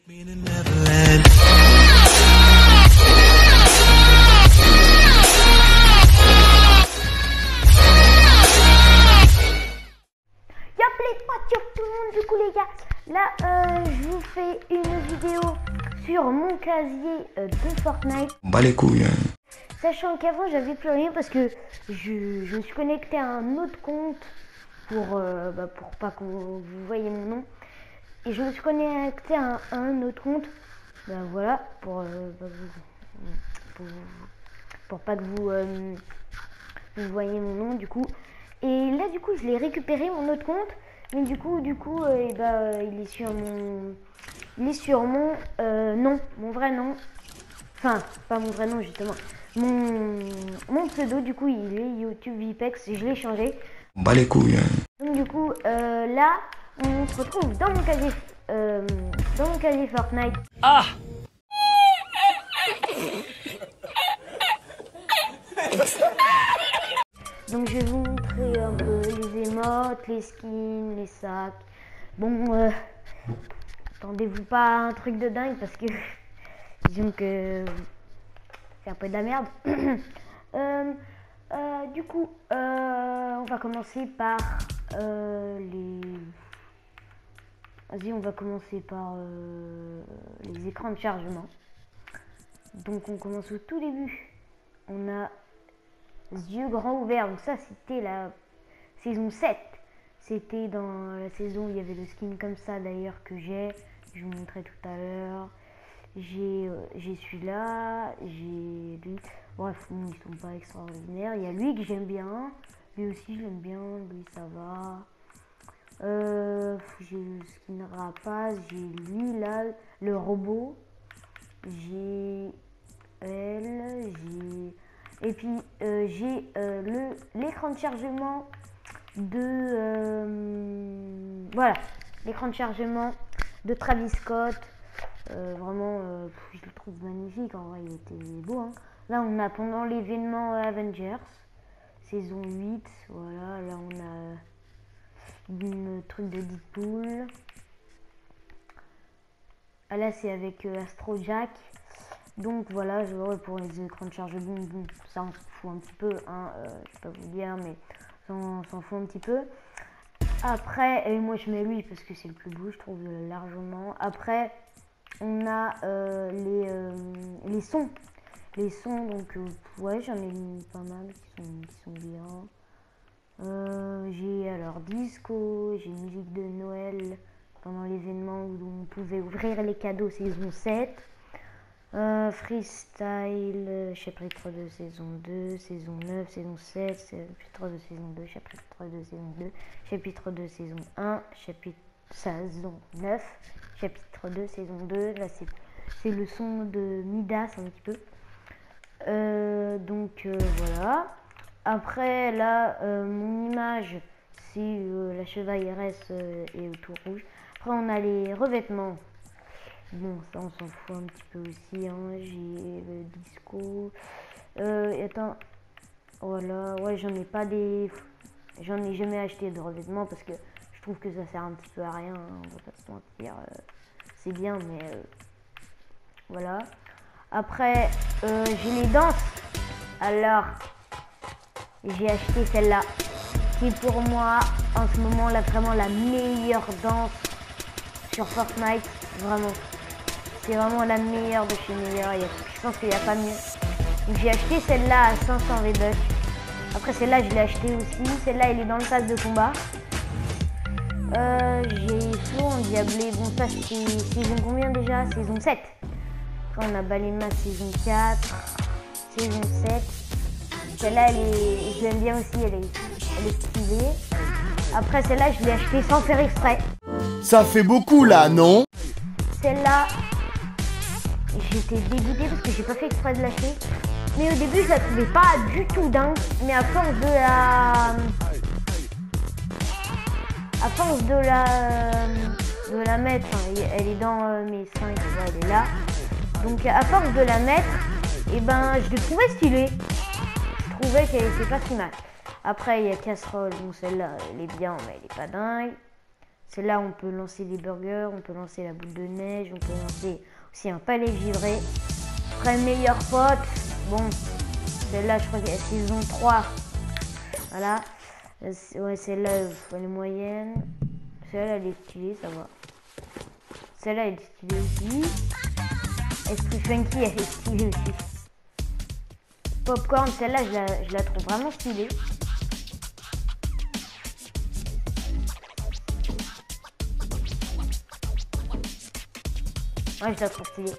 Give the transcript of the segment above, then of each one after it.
Tout le monde, du coup les gars, là je vous fais une vidéo sur mon casier de Fortnite. Bah les couilles. Sachant qu'avant j'avais plus rien parce que je me suis connecté à un autre compte pour pas que vous voyez mon nom. Et je me suis connecté à un autre compte, voilà, pour pas que vous voyez mon nom du coup. Et là du coup je l'ai récupéré mon autre compte. Mais du coup, il est sur mon nom, mon vrai nom. Enfin, pas mon vrai nom justement. Mon pseudo, du coup, il est YouTube Vipex et je l'ai changé. Bah les couilles. Donc du coup, là, on se retrouve dans mon casier Fortnite. Ah! Donc je vais vous montrer un peu les émotes, les skins, les sacs. Bon, attendez-vous pas à un truc de dingue parce que disons que c'est un peu de la merde. Du coup, on va commencer par Vas-y, on va commencer par les écrans de chargement. Donc on commence au tout début. On a yeux grands ouverts, donc ça c'était la saison 7. C'était dans la saison où il y avait le skin comme ça d'ailleurs que je vous montrais tout à l'heure. J'ai celui-là, j'ai lui. Bref, bon, ils sont pas extraordinaires. Il y a lui que j'aime bien, lui aussi je l'aime bien, lui ça va. J'ai le skin rapace, j'ai lui là, le robot, j'ai elle, j'ai. Et puis j'ai l'écran de chargement voilà, l'écran de chargement de Travis Scott. Vraiment, je le trouve magnifique. En vrai, il était beau. Hein. Là, on a pendant l'événement Avengers, saison 8. Voilà, là on a une truc de Deadpool. Ah, là, c'est avec Astro Jack. Donc voilà, je vois pour les écrans de chargement, bon, ça on s'en fout un petit peu, hein, je vais pas vous dire, mais ça on s'en fout un petit peu. Après, et moi je mets lui parce que c'est le plus beau, je trouve largement. Après, on a les sons. Les sons, donc ouais, j'en ai mis pas mal qui sont bien. J'ai alors disco, j'ai musique de Noël pendant l'événement où on pouvait ouvrir les cadeaux saison 7. Freestyle, chapitre 2, saison 2, saison 9, saison 7, chapitre 2, saison 2, chapitre 2, saison 2, chapitre 2, saison 1, chapitre saison 9, chapitre 2, saison 2. Là, c'est le son de Midas un petit peu. Donc, voilà. Après, là, mon image, c'est la chevaliéresse et le tout rouge. Après, on a les revêtements. Bon, ça on s'en fout un petit peu aussi, hein. J'ai le disco. Attends, voilà, ouais, j'en ai jamais acheté de revêtements parce que je trouve que ça sert un petit peu à rien, hein, on va pas se mentir. C'est bien, mais voilà. Après, j'ai les danses. Alors, j'ai acheté celle-là, qui est pour moi en ce moment là vraiment la meilleure danse sur Fortnite, vraiment. C'est vraiment la meilleure de chez meilleur. Je pense qu'il n'y a pas mieux. Donc j'ai acheté celle-là à 500 V-Bucks. Après celle-là je l'ai acheté aussi. Celle-là elle est dans le pass de combat. J'ai Flow en diablé. Bon ça c'est saison combien déjà? Saison 7. Après on a Balima saison 4. Saison 7. Celle-là je l'aime bien aussi. Elle est stylée. Après celle-là je l'ai acheté sans faire exprès. Ça fait beaucoup là, non? Celle-là, j'étais dégoûtée parce que j'ai pas fait exprès de l'acheter. Mais au début, je la trouvais pas du tout dingue. Mais à force de la mettre, enfin, elle est dans mes 5, elle est là. Donc à force de la mettre, et ben je l'ai trouvée stylée. Je trouvais qu'elle était pas si mal. Après, il y a Casserole, bon celle-là, elle est bien, mais elle est pas dingue. Celle-là, on peut lancer des burgers, on peut lancer la boule de neige, on peut lancer aussi un palais givré. Après, meilleur pote, bon, celle-là, je crois qu'il y a saison 3. Voilà. Ouais, celle-là, elle est moyenne. Celle-là, elle est stylée, ça va. Celle-là, elle est stylée aussi. Esprit Funky, elle est stylée aussi. Popcorn, celle-là, je la trouve vraiment stylée. Ouais, je la trouve stylée.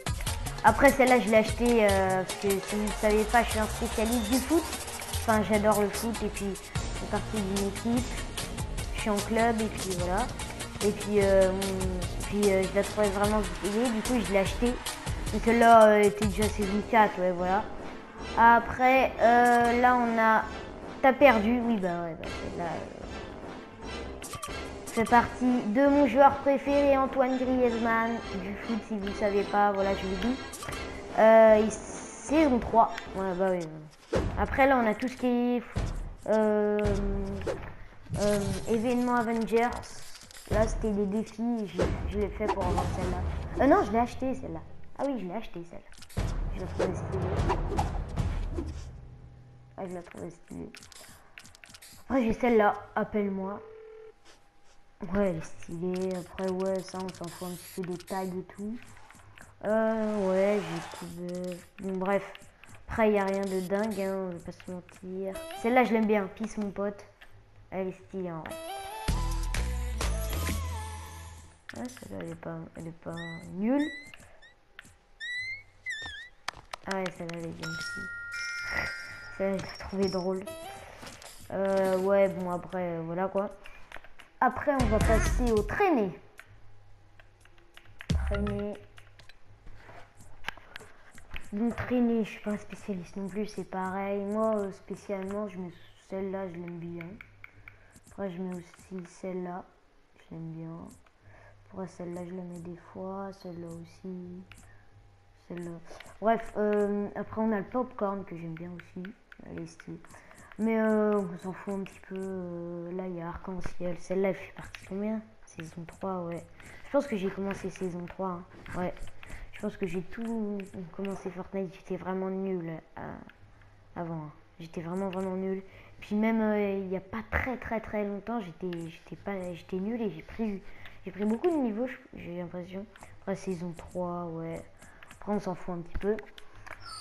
Après, celle-là, je l'ai achetée parce que si vous ne savez pas, je suis un spécialiste du foot. Enfin, j'adore le foot et puis je fais partie d'une équipe. Je suis en club et puis voilà. Et puis, je la trouvais vraiment stylée. Du coup, je l'ai achetée. Et celle-là était déjà saison 4, ouais, voilà. Après, là, on a... T'as perdu. Oui, bah ouais, bah, celle-là... fait partie de mon joueur préféré, Antoine Griezmann, du foot, si vous ne savez pas, voilà, je vous dis. Saison 3, ouais, bah oui. Après, là, on a tout ce qui est événement Avengers. Là, c'était des défis, je l'ai fait pour avoir celle-là. Non, je l'ai acheté, celle-là. Ah oui, je l'ai acheté, celle-là. Je la trouvais stylée. Ah, je la trouvais stylée. Après, j'ai celle-là, appelle-moi. Ouais, elle est stylée. Après, ouais, ça, on s'en fout un petit peu des tags et tout. Ouais, j'ai trouvé... Bon, bref. Après, il n'y a rien de dingue, hein, on va pas se mentir. Celle-là, je l'aime bien. Peace, mon pote. Elle est stylée, en vrai. Ouais, celle-là, elle est pas nulle. Ah ouais, celle-là, elle est bien aussi. Celle-là, je l'ai trouvée drôle. Ouais, bon, après, voilà, quoi. Après, on va passer aux traînées. Donc, traînées, je suis pas un spécialiste non plus, c'est pareil. Moi, spécialement, je mets celle-là, je l'aime bien. Après, je mets aussi celle-là, je l'aime bien. Après, celle-là, je la mets des fois. Celle-là aussi. Celle-là. Bref, après, on a le popcorn que j'aime bien aussi. Elle est stylée. Mais on s'en fout un petit peu. Là, il y a Arc-en-Ciel. Celle-là, elle fait partie de combien? Saison 3, ouais. Je pense que j'ai commencé saison 3. Hein. Ouais. Je pense que j'ai tout commencé Fortnite. J'étais vraiment nul avant. Hein. J'étais vraiment nul. Puis même, il n'y a pas très longtemps, j'étais nul et j'ai pris beaucoup de niveaux, j'ai l'impression. Après, saison 3, ouais. Après, on s'en fout un petit peu.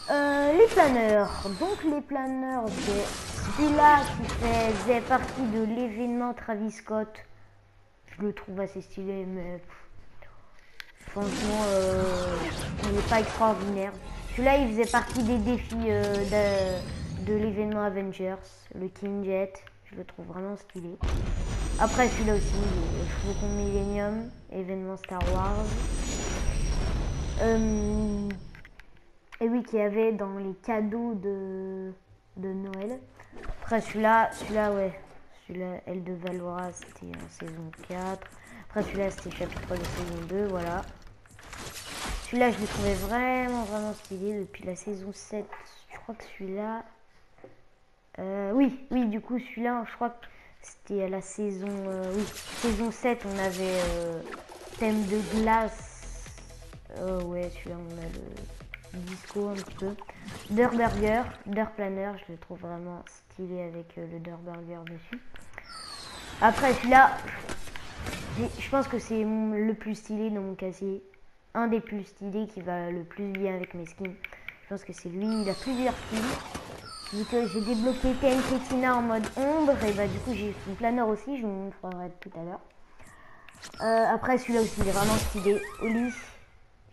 Les planeurs. Donc, les planeurs, c'est celui-là qui faisait partie de l'événement Travis Scott. Je le trouve assez stylé, mais franchement, il n'est pas extraordinaire. Celui-là, il faisait partie des défis de l'événement Avengers, le King Jet. Je le trouve vraiment stylé. Après, celui-là aussi, le Faucon Millennium, événement Star Wars. Et oui, qu'il y avait dans les cadeaux de Noël. Après, celui-là, ouais. Celui-là, Elle de Valora, c'était en saison 4. Après, celui-là, c'était chapitre de saison 2, voilà. Celui-là, je l'ai trouvé vraiment stylé depuis la saison 7. Je crois que celui-là... oui, du coup, celui-là, je crois que c'était à la saison... oui, saison 7, on avait thème de glace. Ouais, celui-là, on a le disco un petit peu. Dirt Burger, Dirt Planner, je le trouve vraiment stylé avec le Dirt Burger dessus. Après, celui-là, je pense que c'est le plus stylé dans mon casier. Un des plus stylés qui va le plus bien avec mes skins. Je pense que c'est lui, il a plusieurs skins. Vu que j'ai débloqué TNT Tina en mode ombre, et bah du coup j'ai son planeur aussi, je vous montrerai tout à l'heure. Après celui-là aussi, il est vraiment stylé. Oli,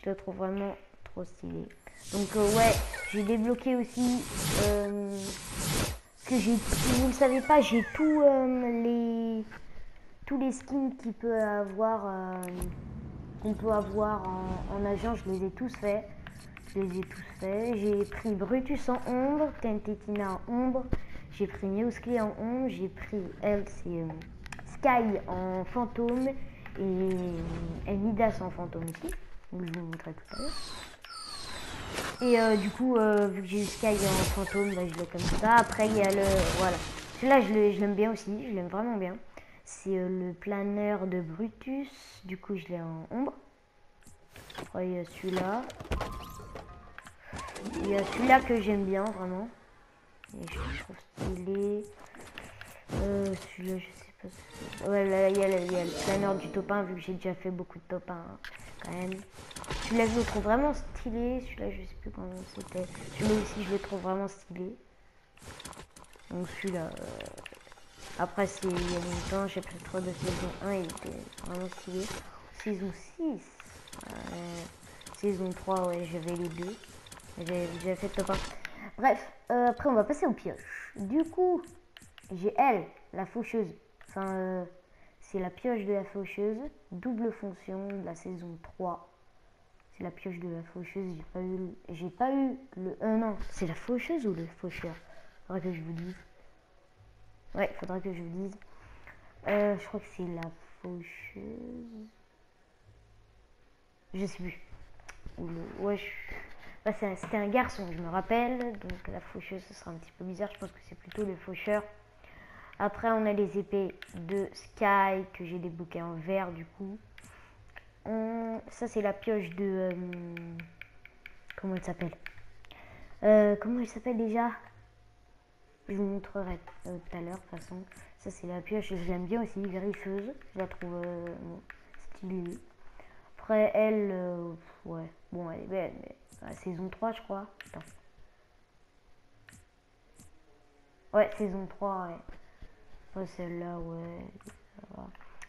je le trouve vraiment trop stylé. Donc ouais, j'ai débloqué aussi que j'ai, si vous ne le savez pas, j'ai tous les skins qu'on peut avoir en agent, je les ai tous faits. J'ai pris Brutus en ombre, TNT Tina en ombre, j'ai pris Mewski en ombre, j'ai pris Sky en fantôme et Midas en fantôme aussi. Donc je vous montrerai tout à l'heure. Et du coup, vu que j'ai eu Sky en fantôme, bah, je l'ai comme ça. Après, il y a le... Voilà. Celui-là, je l'aime bien aussi, je l'aime vraiment bien. c'est le planeur de Brutus. Du coup, je l'ai en ombre. Après, il y a celui-là. Il y a celui-là que j'aime bien, vraiment. Et je trouve stylé. Celui-là, je sais pas. Ouais, là, il y a le planeur du top 1, vu que j'ai déjà fait beaucoup de top 1, hein, quand même. Celui-là, je le trouve vraiment stylé. Celui-là, je sais plus comment c'était. Celui-là aussi, je le trouve vraiment stylé. Donc, celui-là. Après, c'est il y a longtemps, chapitre 3 de saison 1, il était vraiment stylé. Saison 6. Saison 3, ouais, j'avais les deux. J'avais déjà fait top 1. Bref, après, on va passer aux pioches. Du coup, j'ai elle, la faucheuse. Enfin, c'est la pioche de la faucheuse. Double fonction de la saison 3. C'est la pioche de la faucheuse. J'ai pas eu le... non, c'est la faucheuse ou le faucheur? Faudrait que je vous dise. Ouais, faudrait que je vous dise. Je crois que c'est la faucheuse. Je sais plus. Ouais, c'était un garçon, je me rappelle. Donc la faucheuse, ce sera un petit peu bizarre. Je pense que c'est plutôt le faucheur. Après, on a les épées de Sky que j'ai débloquées en vert, du coup. Ça, c'est la pioche de... comment elle s'appelle? Comment elle s'appelle déjà? Je vous montrerai tout à l'heure, de toute façon. Ça, c'est la pioche, je l'aime bien aussi, griffeuse. Je la trouve stylée. Après, elle, ouais, bon, elle est belle, mais la saison 3, je crois. Attends. Ouais, saison 3, ouais. Après, celle-là, ouais.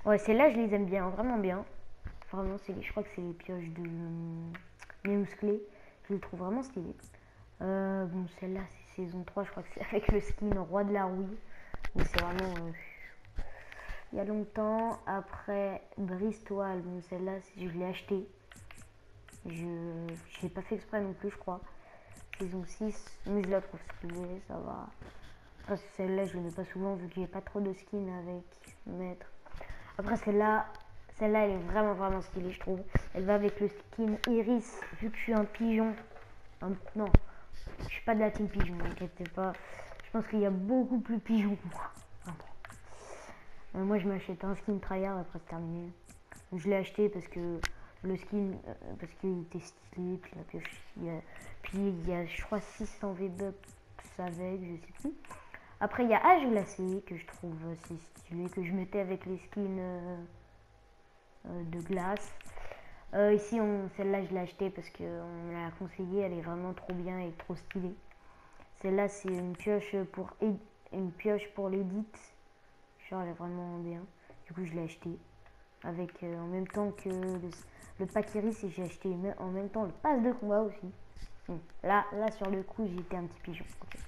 Ouais, celle-là, je les aime bien, vraiment bien. Vraiment, je crois que c'est les pioches de musclé. Je les trouve vraiment stylées. Bon, celle-là, c'est saison 3, je crois que c'est avec le skin Roi de la Rouille. Donc, c'est vraiment... il y a longtemps. Après, Bristol, bon, celle-là, je l'ai achetée. Je l'ai pas fait exprès non plus, je crois. Saison 6, mais je la trouve stylée, ça va. Après, celle-là, je ne mets pas souvent vu qu'il n'y a pas trop de skins avec mettre. Après, celle-là, elle est vraiment, vraiment stylée, je trouve. Elle va avec le skin Iris, vu que je suis un pigeon. Non, je suis pas de la team pigeon, n'inquiétez pas. Je pense qu'il y a beaucoup plus pigeons que moi. Moi, je m'achète un skin tryhard, après c'est terminé. Donc, je l'ai acheté parce que le skin, parce qu'il était stylé, puis la pioche, il y a, je crois, 600 V-Bucks avec, je sais plus. Après, il y a Âge Glacé, que je trouve assez stylé, que je mettais avec les skins de glace. Ici, celle-là, je l'ai achetée parce qu'on me l'a conseillé, elle est vraiment trop bien et trop stylée. Celle-là, c'est une pioche pour l'édit. Genre, elle est vraiment bien. Du coup, je l'ai achetée. Avec, en même temps que le pack Iris, et j'ai acheté en même temps le pass de combat aussi. Là, sur le coup, j'étais un petit pigeon. Okay.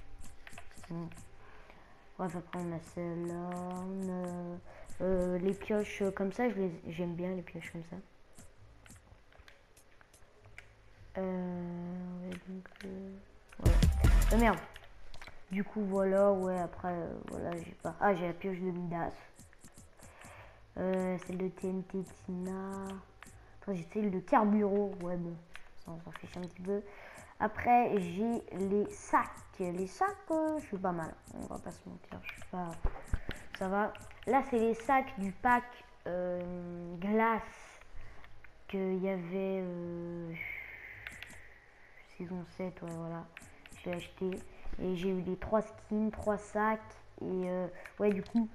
Bref, après, on a celle-là. Les pioches comme ça, j'aime bien les pioches comme ça. Ouais. Merde. Du coup, voilà, ouais, après, voilà, j'ai pas... Ah, j'ai la pioche de Midas. Celle de TNT Tina. Après, j'ai celle de Carburo. Ouais, bon, ça, on s'en fiche un petit peu. Après, j'ai les sacs. Les sacs, je suis pas mal. On va pas se mentir, je suis pas... Ça va. Là, c'est les sacs du pack glace qu'il y avait... saison 7, ouais, voilà. Je l'ai acheté. Et j'ai eu les 3 skins, 3 sacs. Et ouais, du coup,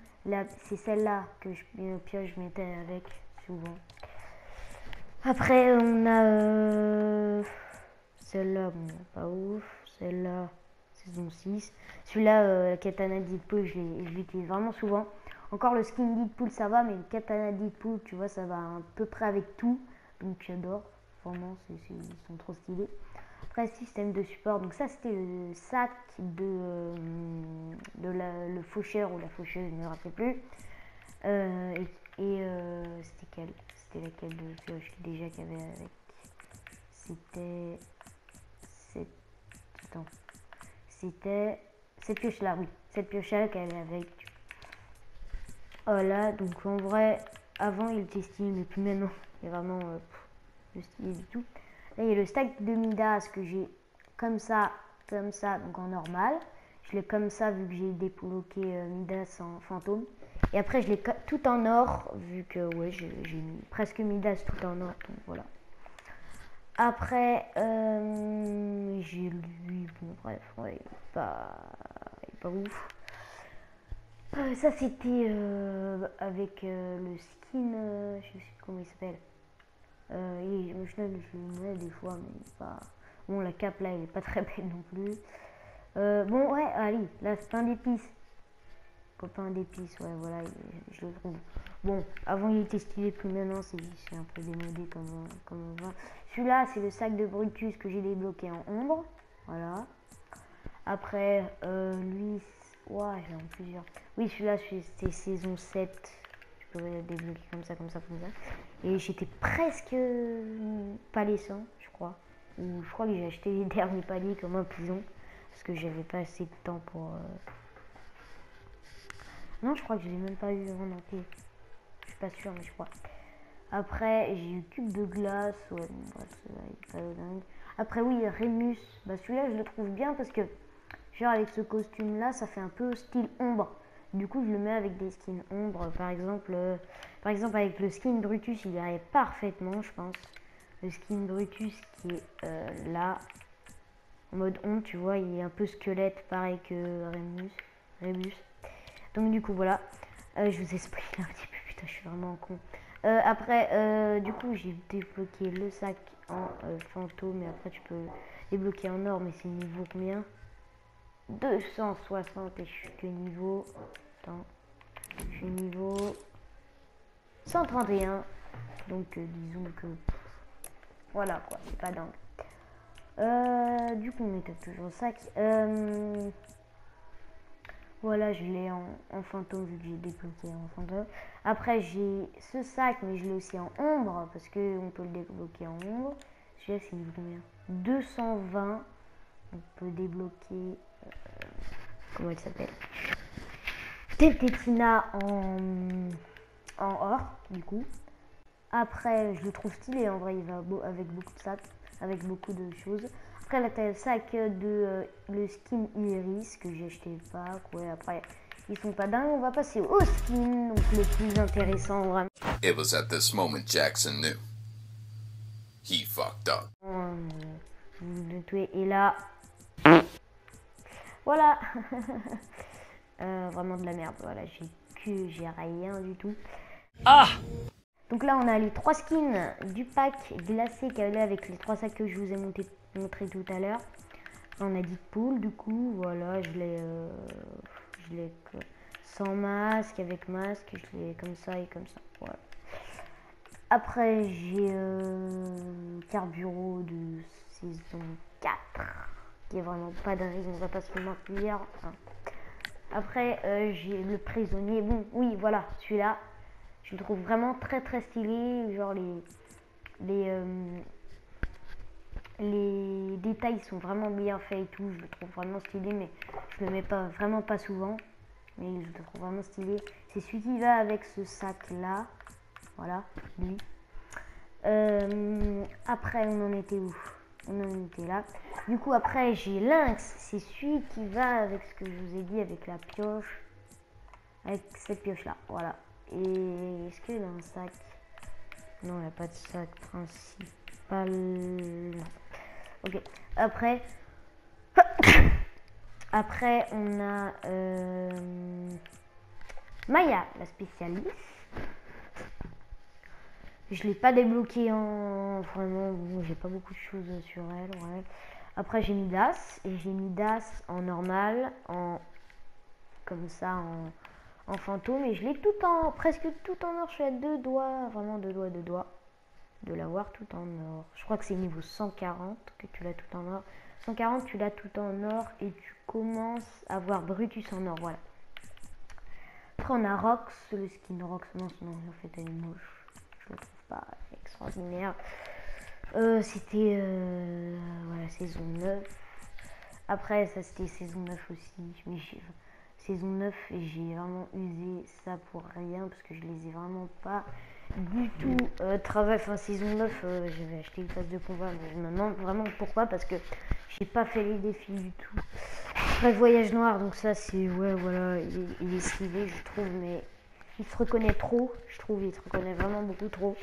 c'est celle-là que je mettais avec souvent. Après, on a celle-là, bon, pas ouf. Celle-là, saison 6. Celui-là, Katana Deadpool, je l'utilise vraiment souvent. Encore le skin Deadpool, ça va, mais le Katana Deadpool, tu vois, ça va à peu près avec tout. Donc j'adore. Vraiment, ils sont trop stylés. Après, système de support. Donc ça, c'était le sac de le faucheur ou la faucheuse, je ne me rappelle plus. C'était quelle? C'était laquelle de pioche déjà qu'il y avait avec? C'était cette pioche là, oui, cette pioche là qu'elle avait avec. Voilà, donc en vrai, avant il était stylé, mais plus maintenant, il est vraiment le stylé du tout. Là, il y a le stack de Midas que j'ai comme ça, donc en normal. Je l'ai comme ça vu que j'ai débloqué Midas en fantôme. Et après, je l'ai tout en or, vu que ouais, j'ai presque Midas tout en or, donc voilà. Après, j'ai lui, bon bref, ouais, il est pas ouf. Ça c'était avec le skin, je sais plus comment il s'appelle. Je le mets des fois, mais pas... Bon, la cape là, elle est pas très belle non plus. Bon, ouais, allez, là, c'est pain d'épices. Copain d'épices, ouais, voilà, je le trouve. Bon, avant il était stylé, plus maintenant c'est un peu démodé comme on voit. Celui-là, c'est le sac de Brutus que j'ai débloqué en ombre. Voilà. Après, lui, ouais, j'ai en plusieurs. Oui, celui-là, c'était saison 7. Je peux le débloquer comme ça, comme ça, comme ça. Et j'étais presque palier 100, je crois. Ou je crois que j'ai acheté les derniers paliers comme un pigeon. Parce que j'avais pas assez de temps pour... Non, je crois que je l'ai même pas eu en entier. Je suis pas sûre, mais je crois. Après, j'ai eu cube de glace. Ouais, bon, bref, celui-là, il est pas dingue. Après, oui, Rémus. Bah, celui-là, je le trouve bien parce que, genre, avec ce costume-là, ça fait un peu style ombre. Du coup, je le mets avec des skins ombre. Par exemple, avec le skin Brutus, il irait parfaitement, je pense. Le skin Brutus qui est là, en mode ombre, tu vois, il est un peu squelette, pareil que Rémus. Donc du coup voilà, je vous explique un petit peu, putain je suis vraiment con. Après du coup j'ai débloqué le sac en fantôme, et après tu peux débloquer en or, mais c'est niveau combien? 260 et je suis que niveau... Attends, je suis niveau 131, donc disons que... Voilà quoi, c'est pas dingue. Du coup on était toujours au sac. Voilà, je l'ai en fantôme vu que j'ai débloqué en fantôme. Après, j'ai ce sac, mais je l'ai aussi en ombre parce qu'on peut le débloquer en ombre. Celui-là, c'est niveau combien? 220. On peut débloquer. Comment elle s'appelle? Tetetina en or, du coup. Après, je le trouve stylé en vrai, il va avec beaucoup de sacs, avec beaucoup de choses. Après, là, t'as le sac de le skin Iris que j'ai acheté le pack. Ouais, après, ils sont pas dingues. On va passer au skin, donc le plus intéressant vraiment. It was at this moment Jackson knew. He fucked up. Et là, voilà. Vraiment de la merde. Voilà, j'ai rien du tout. Ah! Donc là, on a les 3 skins du pack glacé qui allait avec les 3 sacs que je vous ai montré tout à l'heure. On a Deadpool, du coup, voilà, je l'ai sans masque, avec masque, je l'ai comme ça et comme ça, voilà. Après, j'ai Carburo de saison 4, qui est vraiment pas dingue, on va pas se le mentir. Hein. Après, j'ai le prisonnier, bon, oui, voilà, celui-là. Je le trouve vraiment très très stylé, genre les détails sont vraiment bien faits et tout, je le trouve vraiment stylé, mais je le mets vraiment pas souvent, mais je le trouve vraiment stylé. C'est celui qui va avec ce sac là, voilà, lui. Après on en était où? On en était là. Du coup après j'ai Lynx, c'est celui qui va avec ce que je vous ai dit, avec la pioche, avec cette pioche là, voilà. Et est-ce qu'il a un sac? Non, il n'y a pas de sac principal. Non. Ok. Après, on a Maya, la spécialiste. Je l'ai pas débloqué en vraiment. Bon, j'ai pas beaucoup de choses sur elle. Ouais. Après, j'ai Midas et j'ai Midas en normal, en comme ça en fantôme, et je l'ai presque tout en or. Je suis à 2 doigts, vraiment 2 doigts de l'avoir tout en or. Je crois que c'est niveau 140 que tu l'as tout en or. 140, tu l'as tout en or et tu commences à voir Brutus en or, voilà. Après on a Rox, le skin Rox, non en fait elle est moche, je le trouve pas extraordinaire. C'était voilà, saison 9. Après ça c'était saison 9 aussi, mais saison 9 et j'ai vraiment usé ça pour rien parce que je les ai vraiment pas du tout saison 9 j'avais acheté une phase de combat, mais je me demande vraiment pourquoi, parce que j'ai pas fait les défis du tout. Après voyage noir, donc ça c'est ouais voilà, il est stylé je trouve, mais il se reconnaît trop, je trouve, il se reconnaît vraiment beaucoup trop.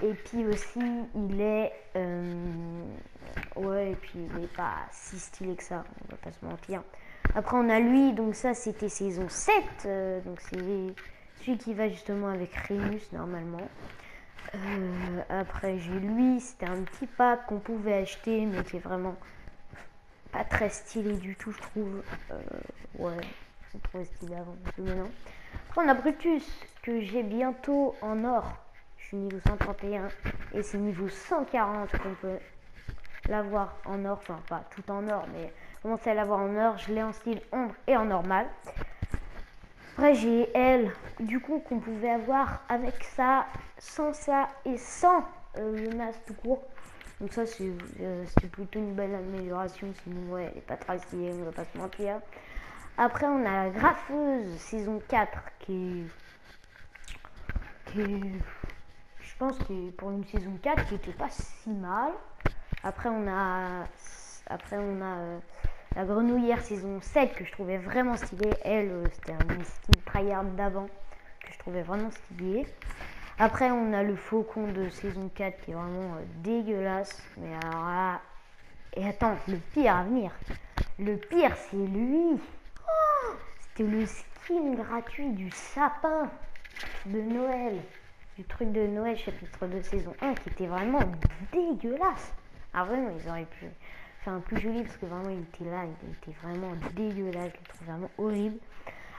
Et puis aussi, il est, ouais, et puis il est pas si stylé que ça, on va pas se mentir. Après, on a lui, donc ça, c'était saison 7, donc c'est celui qui va justement avec Remus, normalement. Après, j'ai lui, c'était un petit pack qu'on pouvait acheter, mais qui est vraiment pas très stylé du tout, je trouve. Ouais, c'est trop stylé avant, maintenant. Après, on a Brutus, que j'ai bientôt en or. Je suis niveau 131 et c'est niveau 140 qu'on peut l'avoir en or. Enfin, pas tout en or, mais commencer à l'avoir en or. Je l'ai en style ombre et en normal. Après, j'ai elle, du coup, qu'on pouvait avoir avec ça, sans ça et sans le masque tout court. Donc ça, c'est plutôt une belle amélioration. Sinon, ouais, elle n'est pas très stylée, on va pas se mentir. Après, on a la Graffeuse, saison 4, qui est, je pense que pour une saison 4, qui était pas si mal. Après, on a la Grenouillère saison 7, que je trouvais vraiment stylée. Elle, c'était un style tryhard d'avant, que je trouvais vraiment stylé. Après, on a le Faucon de saison 4, qui est vraiment dégueulasse. Mais alors là... Et attends, le pire à venir. Le pire, c'est lui. Oh, c'était le skin gratuit du sapin de Noël. Du truc de Noël, chapitre de saison 1, qui était vraiment dégueulasse. Ah vraiment, ils auraient pu faire un plus joli, parce que vraiment, il était là, il était vraiment dégueulasse. Je le trouve vraiment horrible.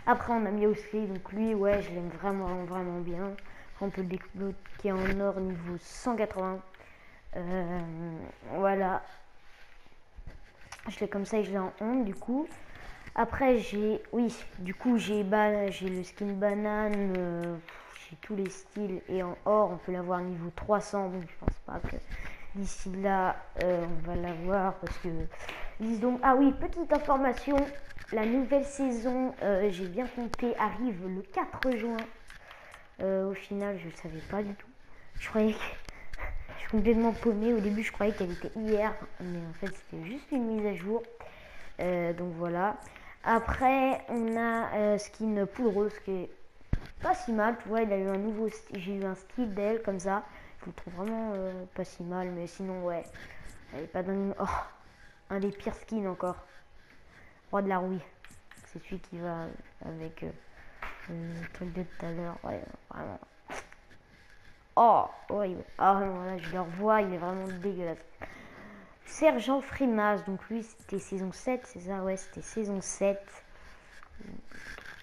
Après, on a mis aussi, donc lui, ouais, je l'aime vraiment, vraiment bien. On peut le débloquer en or niveau 180. Voilà. Je l'ai comme ça et je l'ai en honte du coup. Après j'ai, oui, du coup j'ai le skin banane, j'ai tous les styles et en or on peut l'avoir niveau 300. Donc je pense pas que d'ici là on va l'avoir parce que disons, ah oui, petite information, la nouvelle saison, j'ai bien compté, arrive le 4 juin. Au final je ne savais pas du tout. Je croyais que je suis complètement paumée. Au début, je croyais qu'elle était hier, mais en fait, c'était juste une mise à jour. Donc voilà. Après, on a skin poudreuse qui est pas si mal. Tu vois, il a eu un nouveau style. J'ai eu un style d'elle comme ça. Je le trouve vraiment pas si mal, mais sinon, ouais, elle est pas dingue. Oh, un des pires skins encore. Roi de la rouille. C'est celui qui va avec le truc de tout à l'heure. Ouais, vraiment. Oh, horrible. Ah, voilà, je le revois, il est vraiment dégueulasse. Sergent Frimas, donc lui, c'était saison 7, c'est ça? Ouais, c'était saison 7.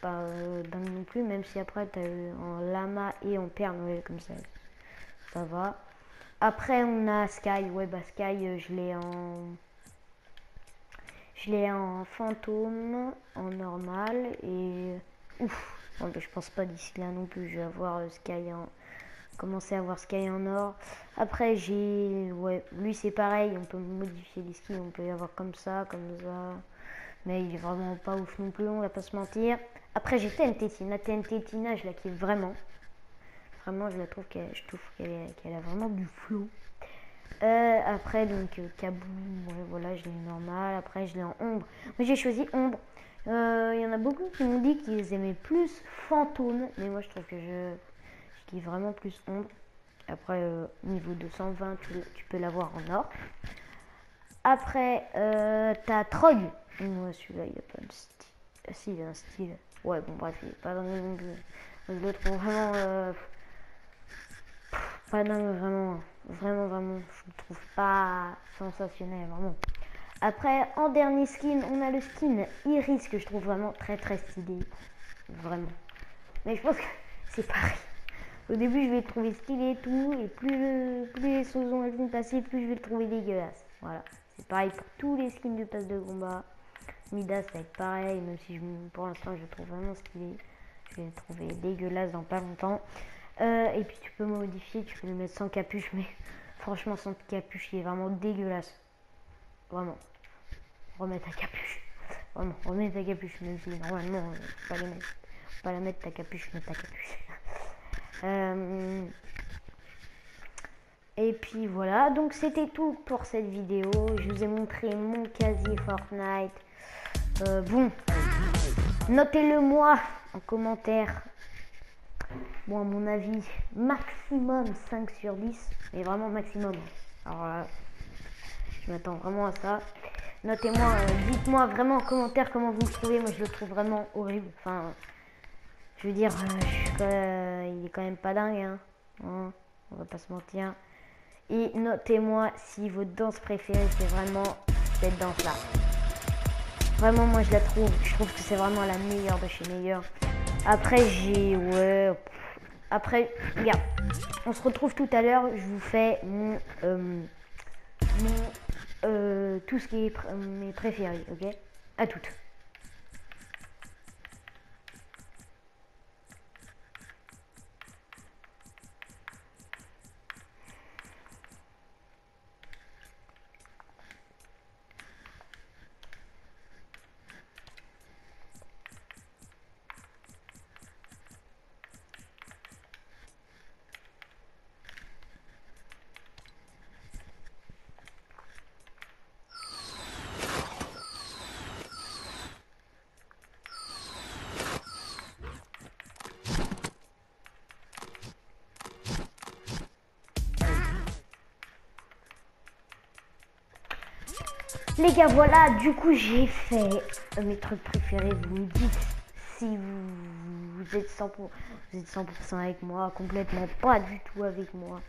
Pas dingue non plus, même si après, t'as eu en lama et en Père Noël, comme ça. Ça va. Après, on a Sky. Ouais, bah, Sky, je l'ai en fantôme, en normal, et... Ouf. Bon, bah, je pense pas d'ici là non plus, je vais avoir Sky en... Commencer à avoir Sky en or. Après j'ai, ouais, lui c'est pareil, on peut modifier les skins, on peut y avoir comme ça, mais il est vraiment pas ouf non plus, on va pas se mentir. Après j'ai TNT Tina, TNT Tina, je la kiffe vraiment, je la trouve qu'elle a vraiment du flow. Après donc Kabou, ouais, voilà, je l'ai normal. Après je l'ai en ombre, moi j'ai choisi ombre. Il y en a beaucoup qui m'ont dit qu'ils aimaient plus fantôme, mais moi je trouve que je kiffe vraiment plus ombre. Après niveau 220 tu peux l'avoir en or. Après t'as Trog. Moi celui-là il a pas de style. Ah si, il a un style. Ouais, bon bref, il est pas dingue non plus. Je le trouve vraiment pas dingue, vraiment, je le trouve pas sensationnel, vraiment. Après, en dernier skin, on a le skin Iris que je trouve vraiment très très stylé, vraiment. Mais je pense que c'est pareil. Au début, je vais le trouver stylé et tout, et plus les saisons vont passer, plus je vais le trouver dégueulasse. Voilà, c'est pareil pour tous les skins de passe de combat. Midas, ça va être pareil, même si pour l'instant, je le trouve vraiment stylé. Je vais le trouver dégueulasse dans pas longtemps. Et puis tu peux modifier, tu peux le mettre sans capuche, mais franchement sans capuche il est vraiment dégueulasse. Vraiment. Remets ta capuche. Vraiment, remets ta capuche, même si normalement faut pas la mettre ta capuche, mets ta capuche. Et puis voilà, donc c'était tout pour cette vidéo. Je vous ai montré mon casier Fortnite. Bon, notez-le moi en commentaire. Bon, à mon avis, maximum 5 sur 10, mais vraiment maximum. Alors là, je m'attends vraiment à ça. Notez-moi, dites-moi vraiment en commentaire comment vous le trouvez. Moi, je le trouve vraiment horrible. Enfin, je veux dire, il est quand même pas dingue, hein. On va pas se mentir. Et notez-moi si votre danse préférée, c'est vraiment cette danse-là. Vraiment, moi, je trouve que c'est vraiment la meilleure de chez meilleurs. Après, après, regarde, on se retrouve tout à l'heure. Je vous fais tout ce qui est mes préférés, ok? À toutes. Les gars, voilà, du coup j'ai fait mes trucs préférés. Vous me dites si vous êtes 100% avec moi, complètement pas du tout avec moi.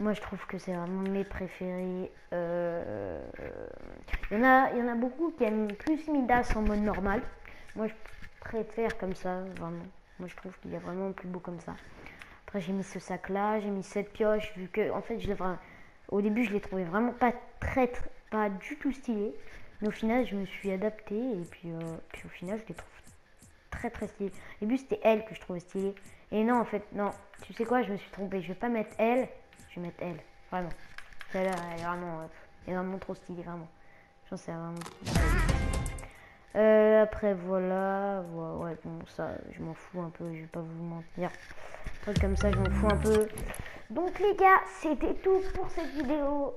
Moi je trouve que c'est vraiment mes préférés. Il y en a beaucoup qui aiment plus Midas en mode normal. Moi je préfère comme ça, vraiment. Moi je trouve qu'il y a vraiment plus beau comme ça. Après j'ai mis ce sac là, j'ai mis cette pioche, vu que en fait au début je l'ai trouvé vraiment pas du tout stylé, mais au final je me suis adaptée et puis au final je les trouve très stylé. Au début c'était elle que je trouvais stylée et non, en fait non, tu sais quoi, je me suis trompée, je vais pas mettre elle, je vais mettre elle, vraiment. Celle-là elle est vraiment trop stylée, vraiment. Je pense que c'est vraiment après voilà, ouais bon ça je m'en fous un peu, je vais pas vous mentir, truc comme ça je m'en fous un peu. Donc les gars, c'était tout pour cette vidéo.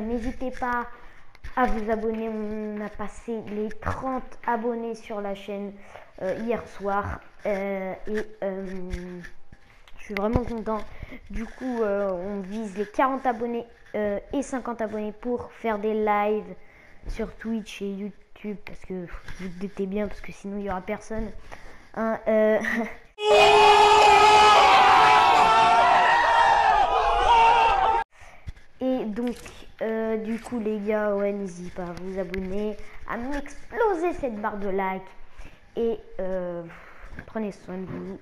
N'hésitez pas à vous abonner. On a passé les 30 abonnés sur la chaîne hier soir. Je suis vraiment content. Du coup, on vise les 40 abonnés et 50 abonnés pour faire des lives sur Twitch et YouTube. Parce que vous vous doutez bien, parce que sinon il n'y aura personne. Hein, Et donc, du coup, les gars, ouais, n'hésitez pas à vous abonner, à m'exploser cette barre de like. Et prenez soin de vous.